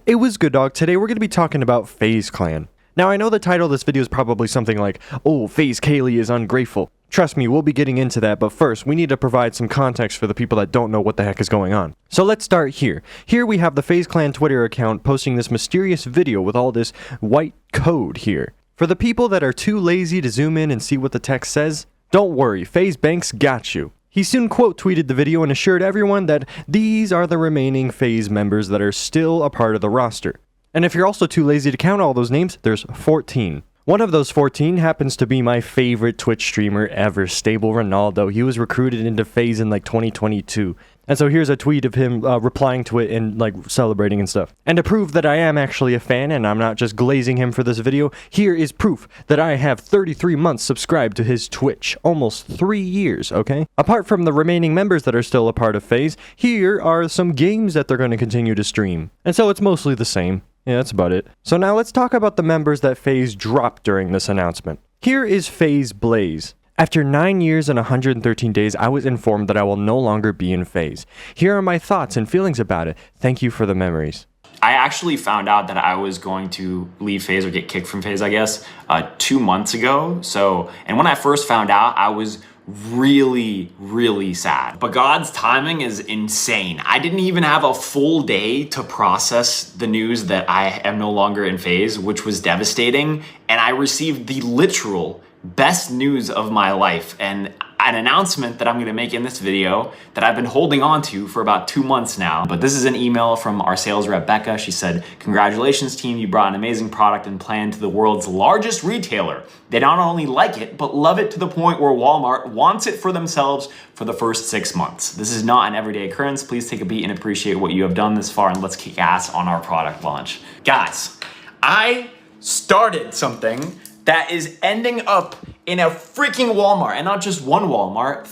It was good, dog. Today we're going to be talking about FaZeClan. Now I know the title of this video is probably something like, oh, FaZe Kalei is ungrateful. Trust me, we'll be getting into that, but first, we need to provide some context for the people that don't know what the heck is going on. So let's start here. Here we have the FaZeClan Twitter account posting this mysterious video with all this white code here. For the people that are too lazy to zoom in and see what the text says, don't worry, FaZe Banks got you. He soon quote tweeted the video and assured everyone that these are the remaining FaZe members that are still a part of the roster. And if you're also too lazy to count all those names, there's 14. One of those 14 happens to be my favorite Twitch streamer ever, Stable Ronaldo. He was recruited into FaZe in like 2022. And so here's a tweet of him replying to it and like celebrating and stuff. And to prove that I am actually a fan and I'm not just glazing him for this video, here is proof that I have 33 months subscribed to his Twitch. Almost 3 years, okay? Apart from the remaining members that are still a part of FaZe, here are some games that they're going to continue to stream. And so it's mostly the same. Yeah, that's about it. So now let's talk about the members that FaZe dropped during this announcement. Here is FaZe Blaze. After 9 years and 113 days, I was informed that I will no longer be in FaZe. Here are my thoughts and feelings about it. Thank you for the memories. I actually found out that I was going to leave FaZe or get kicked from FaZe, I guess, 2 months ago. And when I first found out, I was really sad. But God's timing is insane. I didn't even have a full day to process the news that I am no longer in FaZe, which was devastating. And I received the literal best news of my life and an announcement that I'm going to make in this video that I've been holding on to for about 2 months now. But this is an email from our sales rep, Becca. She said, "Congratulations team, you brought an amazing product and plan to the world's largest retailer. They not only like it, but love it to the point where Walmart wants it for themselves for the first 6 months. This is not an everyday occurrence. Please take a beat and appreciate what you have done this far and let's kick ass on our product launch." Guys, I started something that is ending up in a freaking Walmart, and not just one Walmart,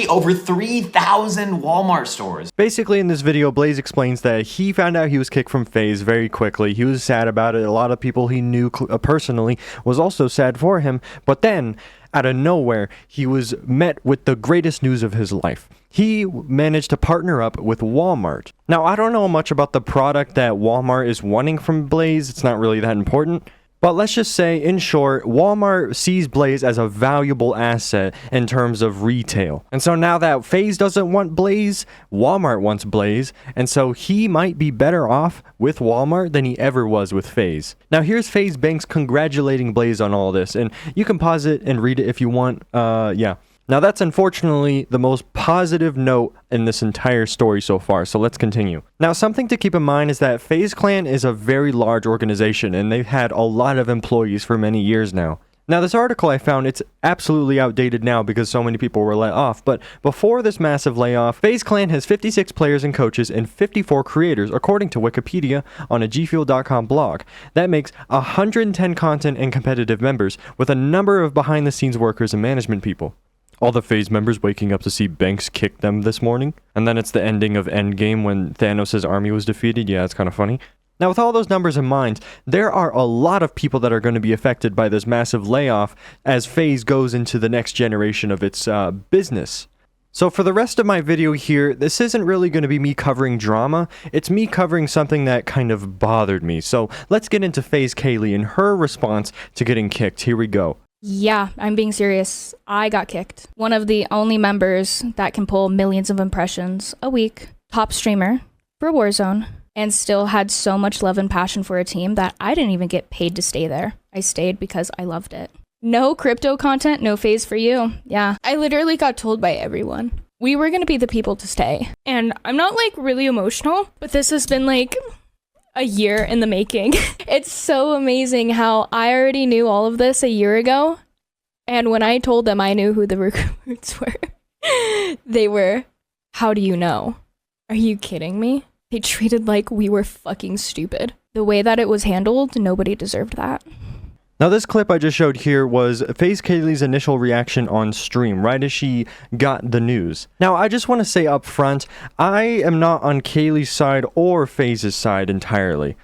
over 3,000 Walmart stores. Basically, in this video, Blaze explains that he found out he was kicked from FaZe very quickly. He was sad about it. A lot of people he knew personally was also sad for him, but then, out of nowhere, he was met with the greatest news of his life. He managed to partner up with Walmart. Now, I don't know much about the product that Walmart is wanting from Blaze. It's not really that important. But let's just say, in short, Walmart sees Blaze as a valuable asset in terms of retail. And so now that FaZe doesn't want Blaze, Walmart wants Blaze, and so he might be better off with Walmart than he ever was with FaZe. Now here's FaZe Banks congratulating Blaze on all this, and you can pause it and read it if you want, yeah. Now that's unfortunately the most positive note in this entire story so far, so let's continue. Now something to keep in mind is that FaZeClan is a very large organization and they've had a lot of employees for many years now. Now this article I found, it's absolutely outdated now because so many people were let off, but before this massive layoff, FaZeClan has 56 players and coaches and 54 creators according to Wikipedia on a gfuel.com blog. That makes 110 content and competitive members with a number of behind the scenes workers and management people. All the FaZe members waking up to see Banks kick them this morning. And then it's the ending of Endgame when Thanos' army was defeated. Yeah, it's kind of funny. Now, with all those numbers in mind, there are a lot of people that are going to be affected by this massive layoff as FaZe goes into the next generation of its business. So for the rest of my video here, this isn't really going to be me covering drama. It's me covering something that kind of bothered me. So let's get into FaZe Kalei and her response to getting kicked. Here we go. Yeah, I'm being serious. I got kicked. One of the only members that can pull millions of impressions a week, top streamer for Warzone, and still had so much love and passion for a team that I didn't even get paid to stay there. I stayed because I loved it. No crypto content, no FaZe for you. Yeah, I literally got told by everyone. We were gonna be the people to stay. And I'm not like really emotional, but this has been like a year in the making. It's so amazing how I already knew all of this a year ago. And when I told them I knew who the recruits were, they were, "How do you know? Are you kidding me?" They treated like we were fucking stupid. The way that it was handled, nobody deserved that. Now this clip I just showed here was FaZe Kalei's initial reaction on stream, right as she got the news. Now I just want to say up front, I am not on Kalei's side or FaZe's side entirely.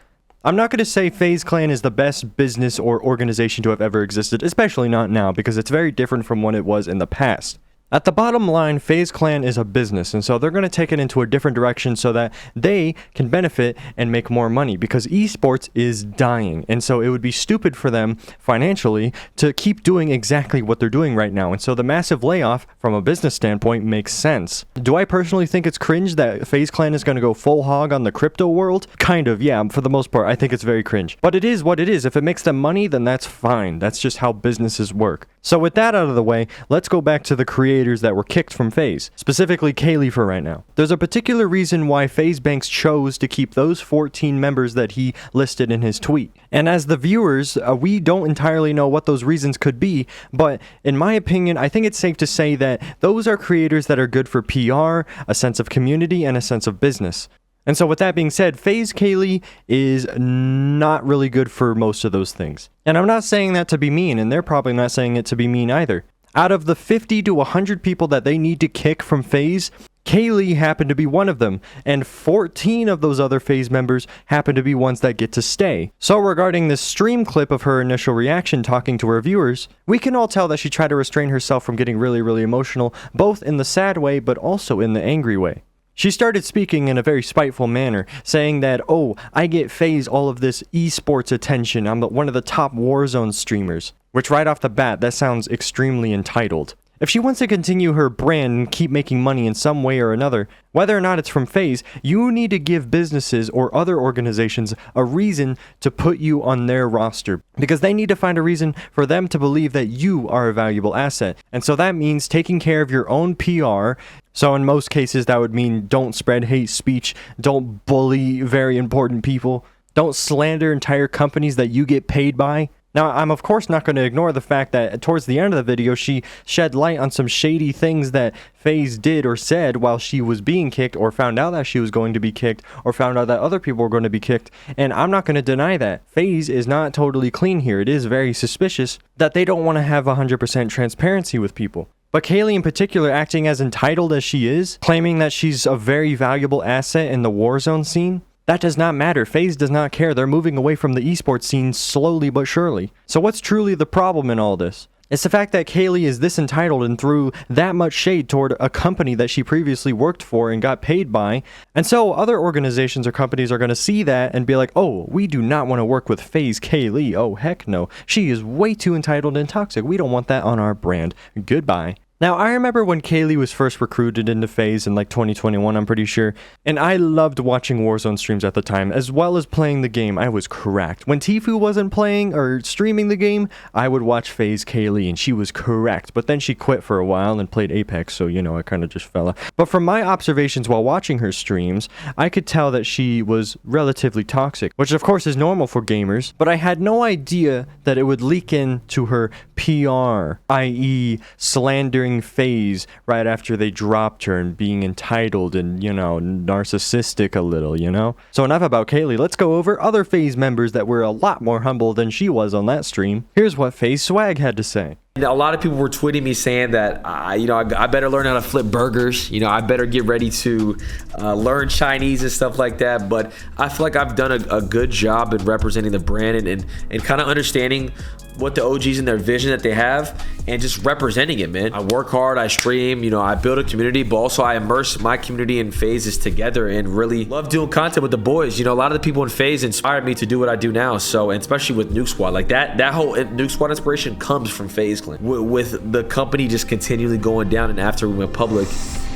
I'm not going to say FaZeClan is the best business or organization to have ever existed, especially not now, because it's very different from what it was in the past. At the bottom line, FaZeClan is a business, and so they're going to take it into a different direction so that they can benefit and make more money, because esports is dying, and so it would be stupid for them financially to keep doing exactly what they're doing right now, and so the massive layoff from a business standpoint makes sense. Do I personally think it's cringe that FaZeClan is going to go full hog on the crypto world? Kind of, yeah, for the most part, I think it's very cringe. But it is what it is. If it makes them money, then that's fine. That's just how businesses work. So with that out of the way, let's go back to the creators that were kicked from FaZe, specifically Kalei for right now. There's a particular reason why FaZe Banks chose to keep those 14 members that he listed in his tweet. And as the viewers, we don't entirely know what those reasons could be, but in my opinion, I think it's safe to say that those are creators that are good for PR, a sense of community, and a sense of business. And so with that being said, FaZe Kalei is not really good for most of those things. And I'm not saying that to be mean, and they're probably not saying it to be mean either. Out of the 50 to 100 people that they need to kick from FaZe, Kalei happened to be one of them, and 14 of those other FaZe members happen to be ones that get to stay. So regarding this stream clip of her initial reaction talking to her viewers, we can all tell that she tried to restrain herself from getting really emotional, both in the sad way but also in the angry way. She started speaking in a very spiteful manner, saying that, oh, I get FaZe all of this esports attention, I'm one of the top Warzone streamers. Which right off the bat, that sounds extremely entitled. If she wants to continue her brand and keep making money in some way or another, whether or not it's from FaZe, you need to give businesses or other organizations a reason to put you on their roster, because they need to find a reason for them to believe that you are a valuable asset. And so that means taking care of your own PR. So in most cases, that would mean don't spread hate speech, don't bully very important people, don't slander entire companies that you get paid by. Now, I'm of course not going to ignore the fact that towards the end of the video, she shed light on some shady things that FaZe did or said while she was being kicked, or found out that she was going to be kicked, or found out that other people were going to be kicked, and I'm not going to deny that. FaZe is not totally clean here. It is very suspicious that they don't want to have 100% transparency with people. But Kalei in particular, acting as entitled as she is, claiming that she's a very valuable asset in the Warzone scene, that does not matter. FaZe does not care. They're moving away from the esports scene slowly but surely. So what's truly the problem in all this? It's the fact that Kalei is this entitled and threw that much shade toward a company that she previously worked for and got paid by. And so other organizations or companies are going to see that and be like, oh, we do not want to work with FaZe Kalei. Oh, heck no. She is way too entitled and toxic. We don't want that on our brand. Goodbye. Now, I remember when Kalei was first recruited into FaZe in like 2021, I'm pretty sure, and I loved watching Warzone streams at the time, as well as playing the game. I was correct. When Tfue wasn't playing or streaming the game, I would watch FaZe Kalei, and she was correct, but then she quit for a while and played Apex, so, you know, I kind of just fell off. But from my observations while watching her streams, I could tell that she was relatively toxic, which of course is normal for gamers, but I had no idea that it would leak into her PR, i.e. slandering FaZe right after they dropped her and being entitled and, you know, narcissistic a little, you know? So enough about Kalei. Let's go over other FaZe members that were a lot more humble than she was on that stream. Here's what FaZe Swag had to say. A lot of people were tweeting me saying that, I better learn how to flip burgers. I better get ready to learn Chinese and stuff like that. But I feel like I've done a good job in representing the brand and kind of understanding what the OGs and their vision that they have and just representing it, man. I work hard, I stream, I build a community, but also I immerse my community and FaZes together and really love doing content with the boys. A lot of the people in FaZe inspired me to do what I do now. So, and especially with Nuke Squad, like that whole Nuke Squad inspiration comes from FaZeClan. With the company just continually going down, and after we went public,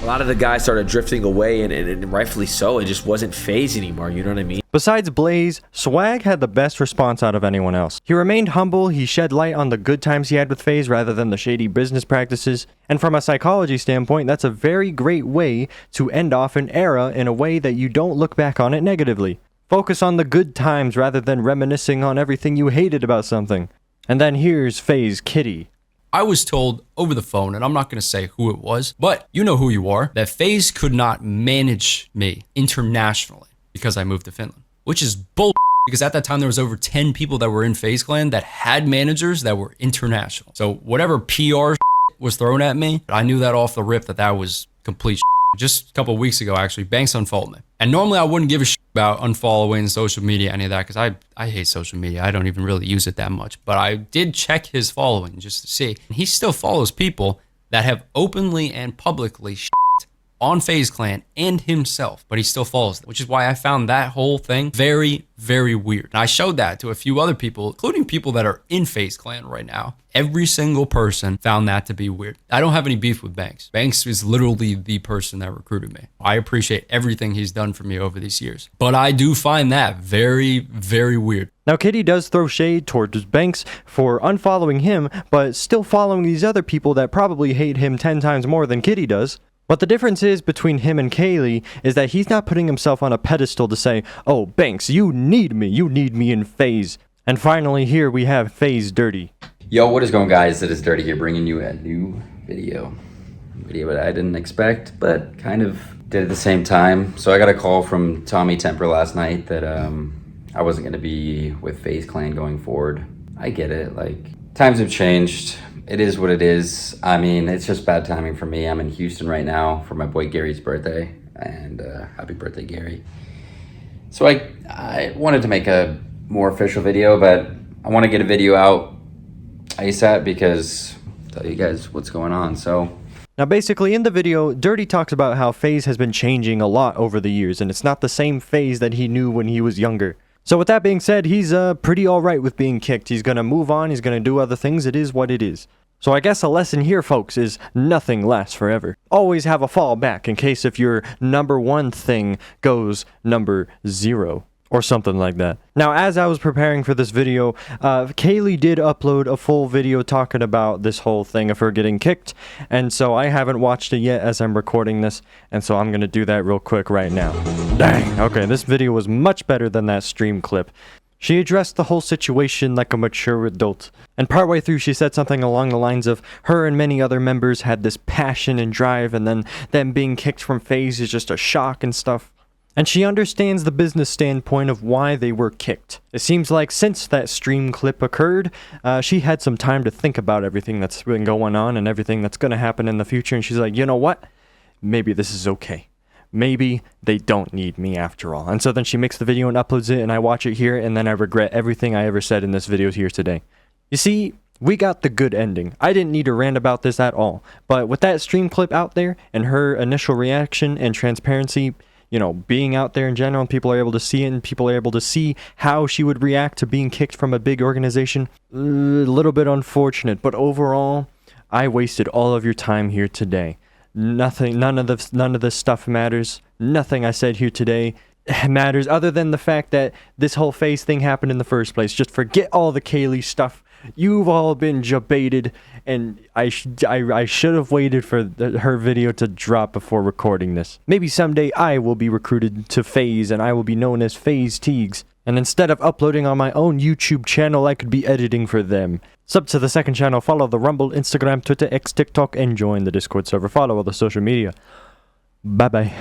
a lot of the guys started drifting away, and rightfully so. It just wasn't FaZe anymore, you know what I mean? Besides Blaze, Swag had the best response out of anyone else. He remained humble, he shed light on the good times he had with FaZe rather than the shady business practices, and from a psychology standpoint, that's a very great way to end off an era in a way that you don't look back on it negatively. Focus on the good times rather than reminiscing on everything you hated about something. And then here's FaZe Kitty. I was told over the phone, and I'm not going to say who it was, but you know who you are, that FaZe could not manage me internationally because I moved to Finland, which is bull. Because at that time, there was over 10 people that were in FaZeClan that had managers that were international. So whatever PR was thrown at me, I knew that off the rip that was complete. Just a couple of weeks ago, actually, Banks unfollowed me. And normally I wouldn't give a shit about unfollowing social media, any of that, because I hate social media. I don't even really use it that much. But I did check his following just to see. He still follows people that have openly and publicly on FaZeClan and himself, but he still follows them, which is why I found that whole thing very, very weird. And I showed that to a few other people, including people that are in FaZeClan right now. Every single person found that to be weird. I don't have any beef with Banks. Banks is literally the person that recruited me. I appreciate everything he's done for me over these years, but I do find that very, very weird. Now, Kitty does throw shade towards Banks for unfollowing him, but still following these other people that probably hate him 10 times more than Kitty does. But the difference is between him and Kalei is that he's not putting himself on a pedestal to say, oh, Banks, you need me in Faze. And finally, here we have Faze Dirty. Yo, what is going, guys? It is Dirty here, bringing you a new video that I didn't expect, but kind of did at the same time. So I got a call from Tommy Temper last night that I wasn't going to be with FaZeClan going forward. I get it, like, times have changed. It is what it is. I mean, it's just bad timing for me. I'm in Houston right now for my boy Gary's birthday, and happy birthday, Gary. So I wanted to make a more official video, but I want to get a video out ASAP because I'll tell you guys what's going on. So now, basically, in the video, Dirty talks about how Faze has been changing a lot over the years, and it's not the same Faze that he knew when he was younger. So with that being said, he's pretty alright with being kicked. He's gonna move on, he's gonna do other things, it is what it is. So I guess a lesson here, folks, is nothing lasts forever. Always have a fallback in case if your number one thing goes number 0. Or something like that. Now, as I was preparing for this video, Kalei did upload a full video talking about this whole thing of her getting kicked, and so I haven't watched it yet as I'm recording this, and so I'm gonna do that real quick right now. Dang, okay, this video was much better than that stream clip. She addressed the whole situation like a mature adult, and partway through she said something along the lines of her and many other members had this passion and drive, and then them being kicked from Faze is just a shock and stuff. And she understands the business standpoint of why they were kicked. It seems like since that stream clip occurred, she had some time to think about everything that's been going on and everything that's going to happen in the future, and she's like, you know what? Maybe this is okay. Maybe they don't need me after all. And so then she makes the video and uploads it, and I watch it here, and then I regret everything I ever said in this video here today. You see, we got the good ending. I didn't need to rant about this at all. But with that stream clip out there, and her initial reaction and transparency, you know, being out there in general, and people are able to see it, and people are able to see how she would react to being kicked from a big organization. A little bit unfortunate, but overall, I wasted all of your time here today. None of this stuff matters. Nothing I said here today matters other than the fact that this whole Faze thing happened in the first place. Just forget all the Kalei stuff. You've all been jebaited, and I should have waited for her video to drop before recording this. Maybe someday I will be recruited to Faze, and I will be known as Faze Teagues. And instead of uploading on my own YouTube channel, I could be editing for them. Sub to the second channel, follow the Rumble, Instagram, Twitter, X, TikTok, and join the Discord server. Follow all the social media. Bye-bye.